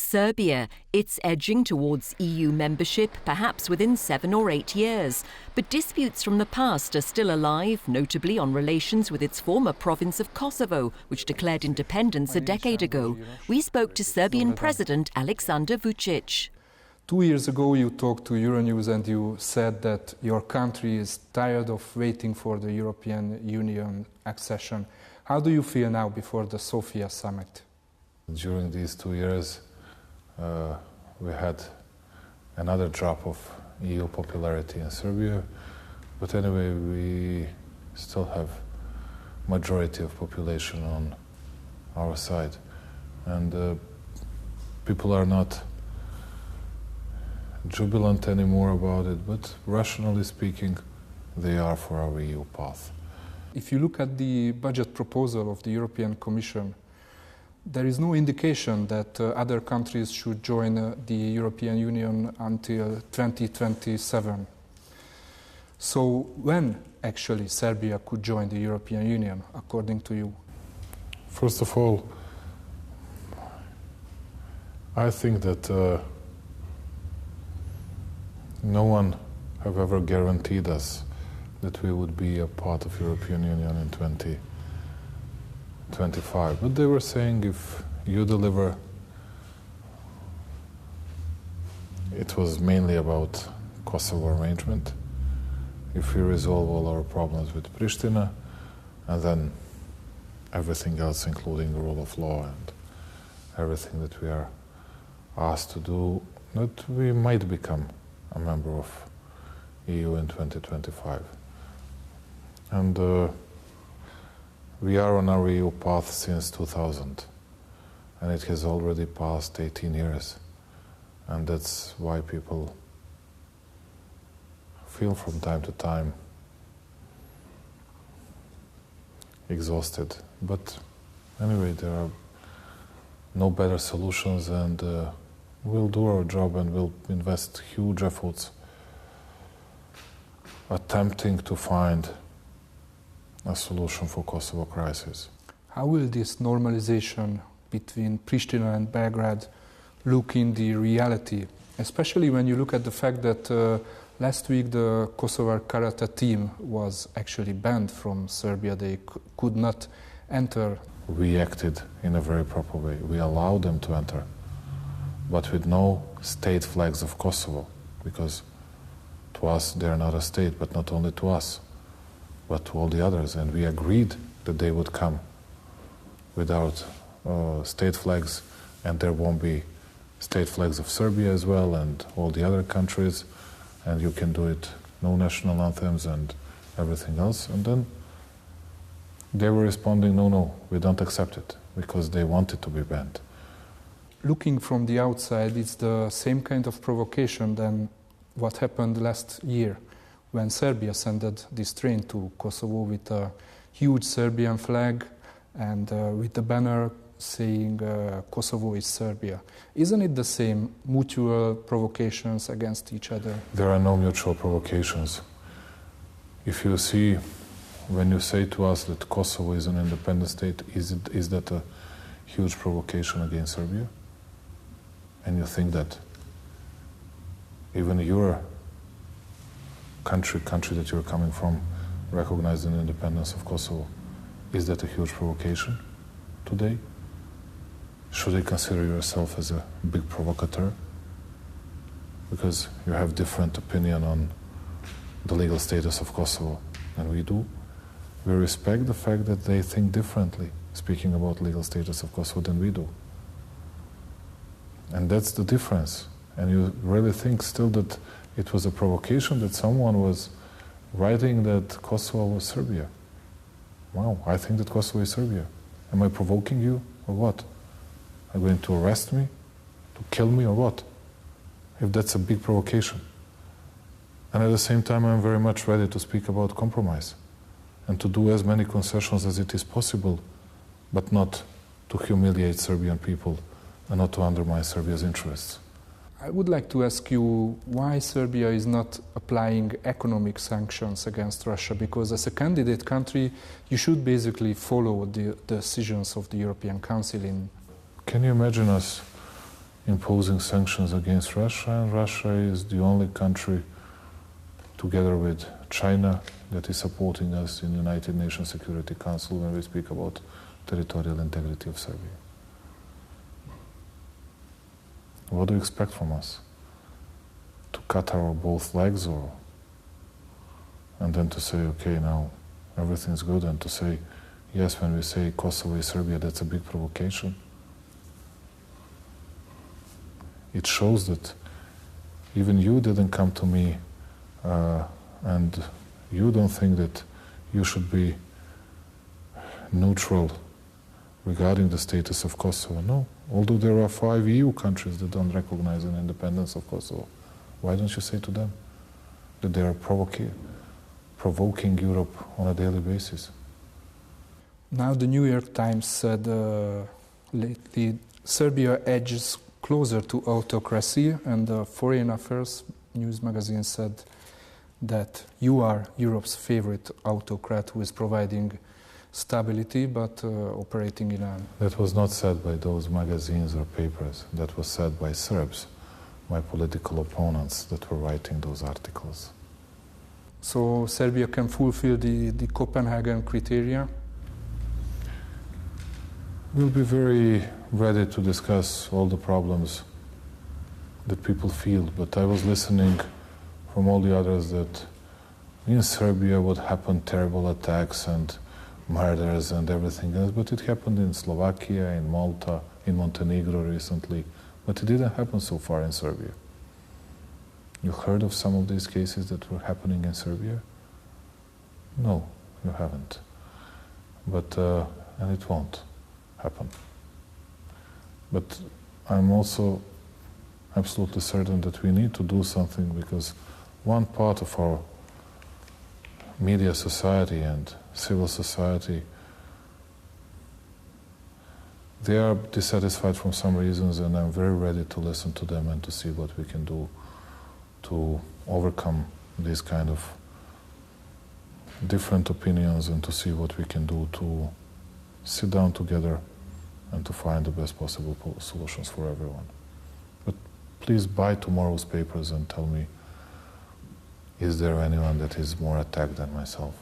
Serbia. It's edging towards EU membership, perhaps within 7 or 8 years. But disputes from the past are still alive, notably on relations with its former province of Kosovo, which declared independence a decade ago. We spoke to Serbian President Aleksandar Vučić. 2 years ago you talked to Euronews and you said that your country is tired of waiting for the European Union accession. How do you feel now before the Sofia summit? During these 2 years, we had another drop of EU popularity in Serbia, but anyway, we still have majority of population on our side, and people are not jubilant anymore about it, but rationally speaking, they are for our EU path. If you look at the budget proposal of the European Commission, there is no indication that other countries should join the European Union until 2027. So when actually Serbia could join the European Union, according to you? First of all, I think that no one have ever guaranteed us that we would be a part of European Union in 2025. But they were saying if you deliver, it was mainly about Kosovo arrangement, if we resolve all our problems with Pristina, and then everything else, including the rule of law and everything that we are asked to do, that we might become a member of EU in 2025. And we are on our EU path since 2000, and it has already passed 18 years. And that's why people feel from time to time exhausted. But anyway, there are no better solutions, and we'll do our job and we'll invest huge efforts attempting to find a solution for Kosovo crisis. How will this normalization between Pristina and Belgrade look in the reality, especially when you look at the fact that last week the Kosovar karate team was actually banned from Serbia. They could not enter. We acted in a very proper way. We allowed them to enter, but with no state flags of Kosovo, because to us they are not a state, but not only to us, but to all the others. And we agreed that they would come without state flags, and there won't be state flags of Serbia as well and all the other countries, and you can do it, no national anthems and everything else. And then they were responding, no, we don't accept it, because they want it to be banned. Looking from the outside, it's the same kind of provocation than what happened last year when Serbia sent this train to Kosovo with a huge Serbian flag and with the banner saying Kosovo is Serbia. Isn't it the same, mutual provocations against each other? There are no mutual provocations. If you see, when you say to us that Kosovo is an independent state, is that a huge provocation against Serbia? And you think that even your country that you're coming from recognized the independence of Kosovo, is that a huge provocation today? Should you consider yourself as a big provocateur? Because you have different opinion on the legal status of Kosovo than we do. We respect the fact that they think differently, speaking about legal status of Kosovo, than we do. And that's the difference. And you really think still that it was a provocation that someone was writing that Kosovo was Serbia? Wow, I think that Kosovo is Serbia. Am I provoking you or what? Are you going to arrest me, to kill me or what? If that's a big provocation. And at the same time, I'm very much ready to speak about compromise and to do as many concessions as it is possible, but not to humiliate Serbian people and not to undermine Serbia's interests. I would like to ask you why Serbia is not applying economic sanctions against Russia, because as a candidate country, you should basically follow the decisions of the European Council in. Can you imagine us imposing sanctions against Russia, and Russia is the only country, together with China, that is supporting us in the United Nations Security Council when we speak about territorial integrity of Serbia. What do you expect from us? To cut our both legs, or and then to say, okay, now everything's good, and to say, yes, when we say Kosovo is Serbia, that's a big provocation? It shows that even you didn't come to me and you don't think that you should be neutral regarding the status of Kosovo. No, although there are 5 EU countries that don't recognize an independence of Kosovo. Why don't you say to them that they are provoking Europe on a daily basis? Now the New York Times said lately Serbia edges closer to autocracy, and the Foreign Affairs news magazine said that you are Europe's favorite autocrat who is providing stability but operating in a... That was not said by those magazines or papers. That was said by Serbs, my political opponents that were writing those articles. So Serbia can fulfill the Copenhagen criteria? We'll be very ready to discuss all the problems that people feel, but I was listening from all the others that in Serbia would happen terrible attacks and murders and everything else, but it happened in Slovakia, in Malta, in Montenegro recently, but it didn't happen so far in Serbia. You heard of some of these cases that were happening in Serbia? No, you haven't. But, and it won't happen. But I'm also absolutely certain that we need to do something, because one part of our media society and civil society, they are dissatisfied from some reasons, and I'm very ready to listen to them and to see what we can do to overcome these kind of different opinions, and to see what we can do to sit down together and to find the best possible solutions for everyone. But please buy tomorrow's papers and tell me, is there anyone that is more attacked than myself?